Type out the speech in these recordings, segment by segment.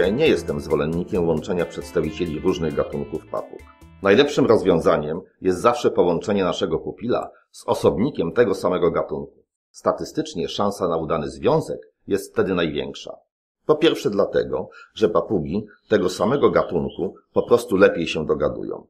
Osobiście nie jestem zwolennikiem łączenia przedstawicieli różnych gatunków papug. Najlepszym rozwiązaniem jest zawsze połączenie naszego pupila z osobnikiem tego samego gatunku. Statystycznie szansa na udany związek jest wtedy największa. Po pierwsze dlatego, że papugi tego samego gatunku po prostu lepiej się dogadują.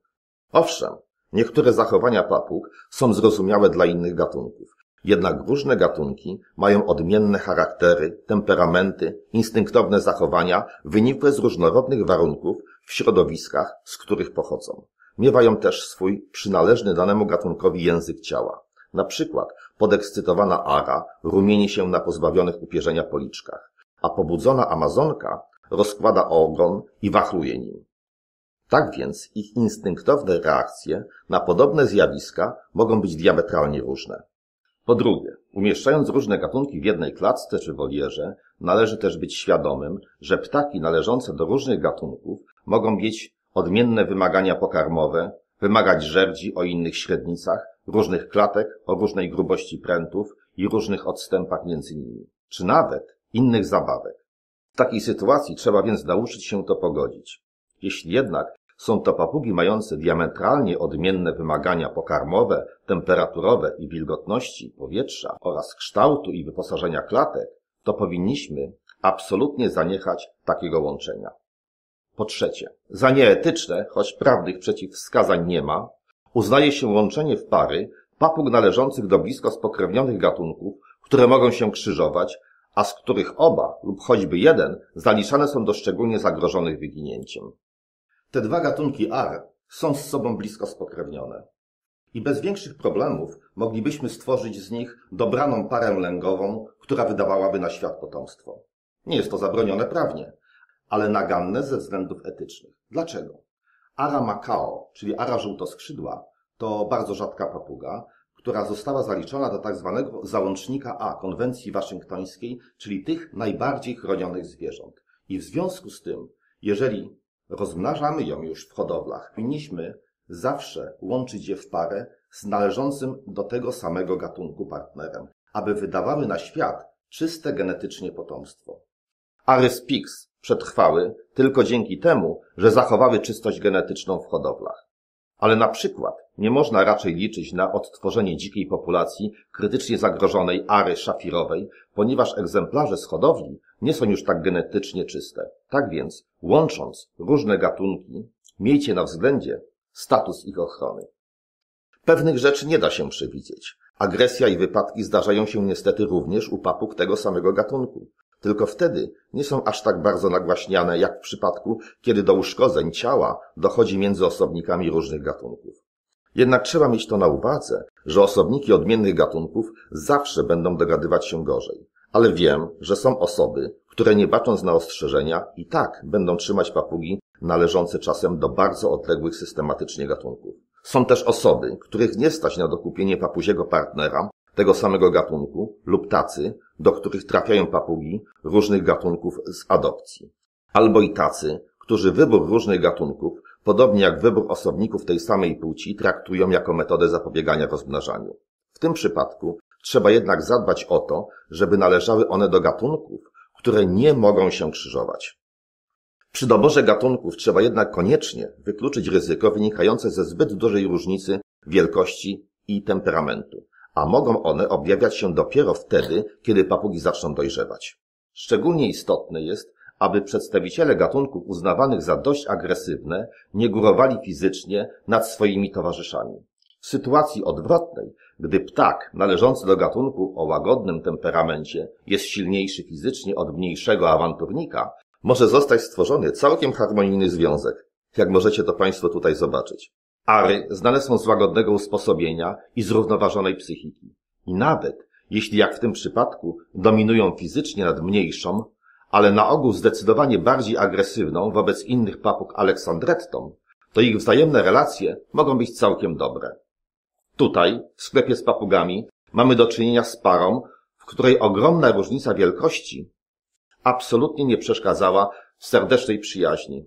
Owszem, niektóre zachowania papug są zrozumiałe dla innych gatunków, jednak różne gatunki mają odmienne charaktery, temperamenty, instynktowne zachowania wynikłe z różnorodnych warunków w środowiskach, z których pochodzą. Miewają też swój przynależny danemu gatunkowi język ciała. Na przykład podekscytowana ara rumieni się na pozbawionych upierzenia policzkach, a pobudzona amazonka rozkłada ogon i wachluje nim. Tak więc ich instynktowne reakcje na podobne zjawiska mogą być diametralnie różne. Po drugie, umieszczając różne gatunki w jednej klatce czy wolierze, należy też być świadomym, że ptaki należące do różnych gatunków mogą mieć odmienne wymagania pokarmowe, wymagać żerdzi o innych średnicach, różnych klatek o różnej grubości prętów i różnych odstępach między nimi, czy nawet innych zabawek. W takiej sytuacji trzeba więc nauczyć się to pogodzić. Jeśli jednak są to papugi mające diametralnie odmienne wymagania pokarmowe, temperaturowe i wilgotności powietrza oraz kształtu i wyposażenia klatek, to powinniśmy absolutnie zaniechać takiego łączenia. Po trzecie, za nieetyczne, choć prawnych przeciwwskazań nie ma, uznaje się łączenie w pary papug należących do blisko spokrewnionych gatunków, które mogą się krzyżować, a z których oba lub choćby jeden zaliczane są do szczególnie zagrożonych wyginięciem. Te dwa gatunki ar są z sobą blisko spokrewnione i bez większych problemów moglibyśmy stworzyć z nich dobraną parę lęgową, która wydawałaby na świat potomstwo. Nie jest to zabronione prawnie, ale naganne ze względów etycznych. Dlaczego? Ara macao, czyli ara żółtoskrzydła, to bardzo rzadka papuga, która została zaliczona do tak zwanego załącznika A konwencji waszyngtońskiej, czyli tych najbardziej chronionych zwierząt. I w związku z tym, jeżeli rozmnażamy ją już w hodowlach, powinniśmy zawsze łączyć je w parę z należącym do tego samego gatunku partnerem, aby wydawały na świat czyste genetycznie potomstwo. Ary Spix przetrwały tylko dzięki temu, że zachowały czystość genetyczną w hodowlach. Ale na przykład nie można raczej liczyć na odtworzenie dzikiej populacji krytycznie zagrożonej ary szafirowej, ponieważ egzemplarze z hodowli nie są już tak genetycznie czyste. Tak więc, łącząc różne gatunki, miejcie na względzie status ich ochrony. Pewnych rzeczy nie da się przewidzieć. Agresja i wypadki zdarzają się niestety również u papug tego samego gatunku. Tylko wtedy nie są aż tak bardzo nagłaśniane, jak w przypadku, kiedy do uszkodzeń ciała dochodzi między osobnikami różnych gatunków. Jednak trzeba mieć to na uwadze, że osobniki odmiennych gatunków zawsze będą dogadywać się gorzej. Ale wiem, że są osoby, które nie bacząc na ostrzeżenia i tak będą trzymać papugi należące czasem do bardzo odległych systematycznie gatunków. Są też osoby, których nie stać na dokupienie papuziego partnera tego samego gatunku lub tacy, do których trafiają papugi różnych gatunków z adopcji. Albo i tacy, którzy wybór różnych gatunków, podobnie jak wybór osobników tej samej płci, traktują jako metodę zapobiegania rozmnażaniu. W tym przypadku trzeba jednak zadbać o to, żeby należały one do gatunków, które nie mogą się krzyżować. Przy doborze gatunków trzeba jednak koniecznie wykluczyć ryzyko wynikające ze zbyt dużej różnicy wielkości i temperamentu, a mogą one objawiać się dopiero wtedy, kiedy papugi zaczną dojrzewać. Szczególnie istotne jest, aby przedstawiciele gatunków uznawanych za dość agresywne nie górowali fizycznie nad swoimi towarzyszami. W sytuacji odwrotnej, gdy ptak należący do gatunku o łagodnym temperamencie jest silniejszy fizycznie od mniejszego awanturnika, może zostać stworzony całkiem harmonijny związek, jak możecie to Państwo tutaj zobaczyć. Ary znane są z łagodnego usposobienia i zrównoważonej psychiki. I nawet, jeśli jak w tym przypadku dominują fizycznie nad mniejszą, ale na ogół zdecydowanie bardziej agresywną wobec innych papug aleksandrettą, to ich wzajemne relacje mogą być całkiem dobre. Tutaj, w sklepie z papugami, mamy do czynienia z parą, w której ogromna różnica wielkości absolutnie nie przeszkadzała w serdecznej przyjaźni.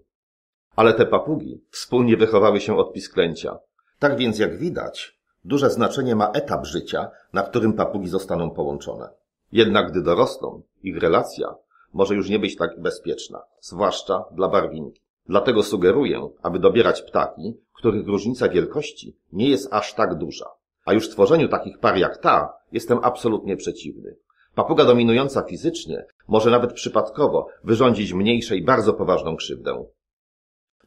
Ale te papugi wspólnie wychowały się od pisklęcia. Tak więc, jak widać, duże znaczenie ma etap życia, na którym papugi zostaną połączone. Jednak gdy dorosną, ich relacja może już nie być tak bezpieczna, zwłaszcza dla barwinki. Dlatego sugeruję, aby dobierać ptaki, których różnica wielkości nie jest aż tak duża. A już tworzeniu takich par jak ta jestem absolutnie przeciwny. Papuga dominująca fizycznie może nawet przypadkowo wyrządzić mniejszej bardzo poważną krzywdę.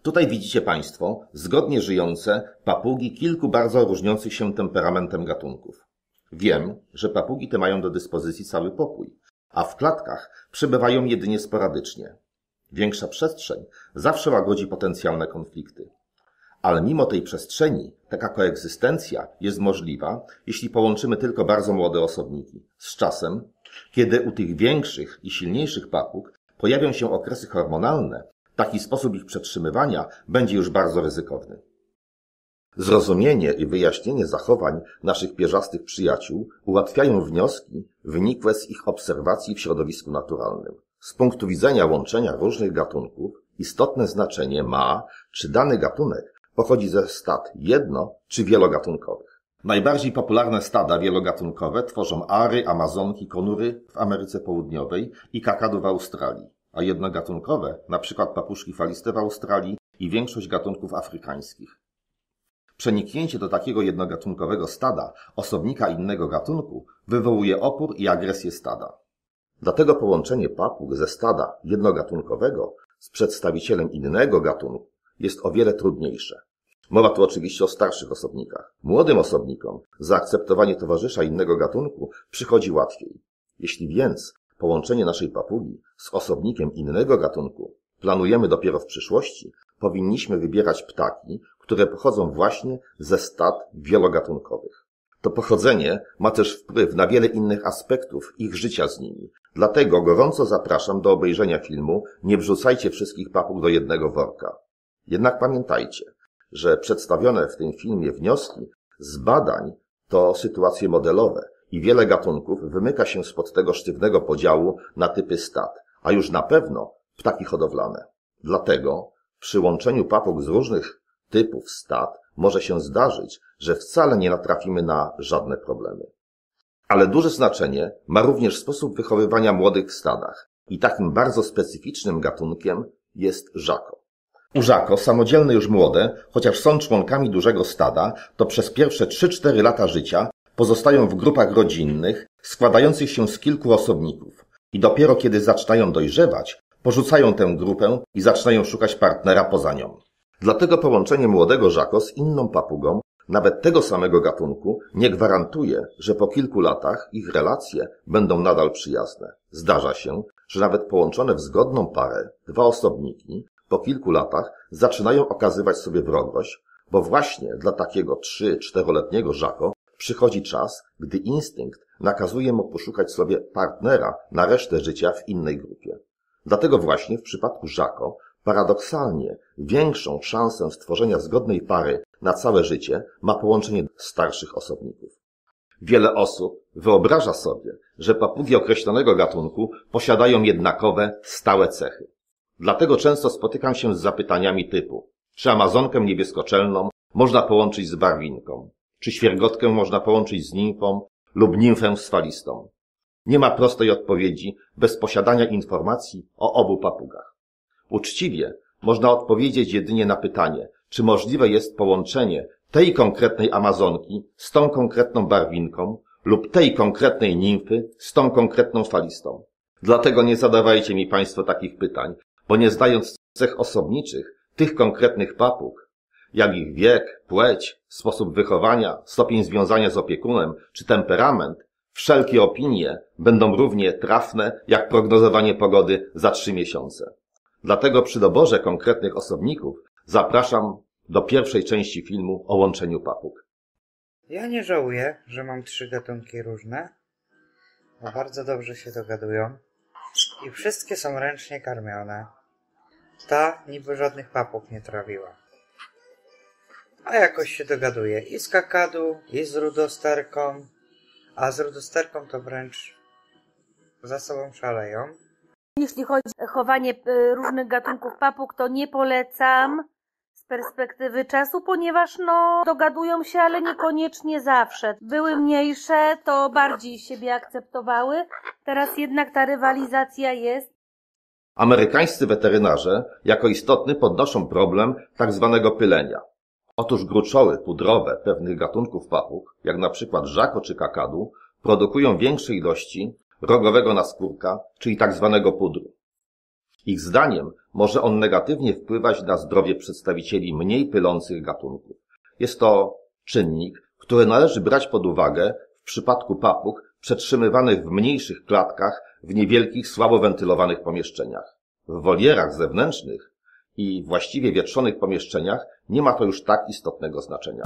Tutaj widzicie Państwo zgodnie żyjące papugi kilku bardzo różniących się temperamentem gatunków. Wiem, że papugi te mają do dyspozycji cały pokój, a w klatkach przebywają jedynie sporadycznie. Większa przestrzeń zawsze łagodzi potencjalne konflikty. Ale mimo tej przestrzeni taka koegzystencja jest możliwa, jeśli połączymy tylko bardzo młode osobniki. Z czasem, kiedy u tych większych i silniejszych papug pojawią się okresy hormonalne, taki sposób ich przetrzymywania będzie już bardzo ryzykowny. Zrozumienie i wyjaśnienie zachowań naszych pierzastych przyjaciół ułatwiają wnioski wynikłe z ich obserwacji w środowisku naturalnym. Z punktu widzenia łączenia różnych gatunków istotne znaczenie ma, czy dany gatunek pochodzi ze stad jedno- czy wielogatunkowych. Najbardziej popularne stada wielogatunkowe tworzą ary, amazonki, konury w Ameryce Południowej i kakadu w Australii, a jednogatunkowe, np. papuszki faliste w Australii i większość gatunków afrykańskich. Przeniknięcie do takiego jednogatunkowego stada osobnika innego gatunku wywołuje opór i agresję stada. Dlatego połączenie papug ze stada jednogatunkowego z przedstawicielem innego gatunku jest o wiele trudniejsze. Mowa tu oczywiście o starszych osobnikach. Młodym osobnikom zaakceptowanie towarzysza innego gatunku przychodzi łatwiej. Jeśli więc połączenie naszej papugi z osobnikiem innego gatunku planujemy dopiero w przyszłości, powinniśmy wybierać ptaki, które pochodzą właśnie ze stad wielogatunkowych. To pochodzenie ma też wpływ na wiele innych aspektów ich życia z nimi. Dlatego gorąco zapraszam do obejrzenia filmu Nie wrzucajcie wszystkich papug do jednego worka. Jednak pamiętajcie, że przedstawione w tym filmie wnioski z badań to sytuacje modelowe i wiele gatunków wymyka się spod tego sztywnego podziału na typy stad, a już na pewno ptaki hodowlane. Dlatego przy łączeniu papug z różnych typów stad może się zdarzyć, że wcale nie natrafimy na żadne problemy. Ale duże znaczenie ma również sposób wychowywania młodych w stadach i takim bardzo specyficznym gatunkiem jest żako. U żako samodzielne już młode, chociaż są członkami dużego stada, to przez pierwsze 3-4 lata życia pozostają w grupach rodzinnych składających się z kilku osobników i dopiero kiedy zaczynają dojrzewać, porzucają tę grupę i zaczynają szukać partnera poza nią. Dlatego połączenie młodego żako z inną papugą, nawet tego samego gatunku, nie gwarantuje, że po kilku latach ich relacje będą nadal przyjazne. Zdarza się, że nawet połączone w zgodną parę dwa osobniki po kilku latach zaczynają okazywać sobie wrogość, bo właśnie dla takiego 3-4-letniego żako przychodzi czas, gdy instynkt nakazuje mu poszukać sobie partnera na resztę życia w innej grupie. Dlatego właśnie w przypadku żako paradoksalnie większą szansę stworzenia zgodnej pary na całe życie ma połączenie starszych osobników. Wiele osób wyobraża sobie, że papugi określonego gatunku posiadają jednakowe, stałe cechy. Dlatego często spotykam się z zapytaniami typu: czy amazonkę niebieskoczelną można połączyć z barwinką? Czy świergotkę można połączyć z nimfą lub nimfę z falistą? Nie ma prostej odpowiedzi bez posiadania informacji o obu papugach. Uczciwie można odpowiedzieć jedynie na pytanie, czy możliwe jest połączenie tej konkretnej amazonki z tą konkretną barwinką lub tej konkretnej nimfy z tą konkretną falistą. Dlatego nie zadawajcie mi Państwo takich pytań, bo nie znając cech osobniczych tych konkretnych papug, jak ich wiek, płeć, sposób wychowania, stopień związania z opiekunem czy temperament, wszelkie opinie będą równie trafne jak prognozowanie pogody za 3 miesiące. Dlatego przy doborze konkretnych osobników zapraszam do pierwszej części filmu o łączeniu papug. Ja nie żałuję, że mam 3 gatunki różne, bo bardzo dobrze się dogadują i wszystkie są ręcznie karmione. Ta niby żadnych papug nie trawiła, a jakoś się dogaduje i z kakadu, i z rudosterką, a z rudosterką to wręcz za sobą szaleją. Jeśli chodzi o chowanie różnych gatunków papug, to nie polecam z perspektywy czasu, ponieważ dogadują się, ale niekoniecznie zawsze. Były mniejsze, to bardziej siebie akceptowały. Teraz jednak ta rywalizacja jest Amerykańscy weterynarze jako istotny podnoszą problem tak zwanego pylenia. Otóż gruczoły pudrowe pewnych gatunków papug, jak na przykład żako czy kakadu, produkują większe ilości rogowego naskórka, czyli tak zwanego pudru. Ich zdaniem może on negatywnie wpływać na zdrowie przedstawicieli mniej pylących gatunków. Jest to czynnik, który należy brać pod uwagę w przypadku papug przetrzymywanych w mniejszych klatkach w niewielkich, słabo wentylowanych pomieszczeniach. W wolierach zewnętrznych i właściwie wietrzonych pomieszczeniach nie ma to już tak istotnego znaczenia.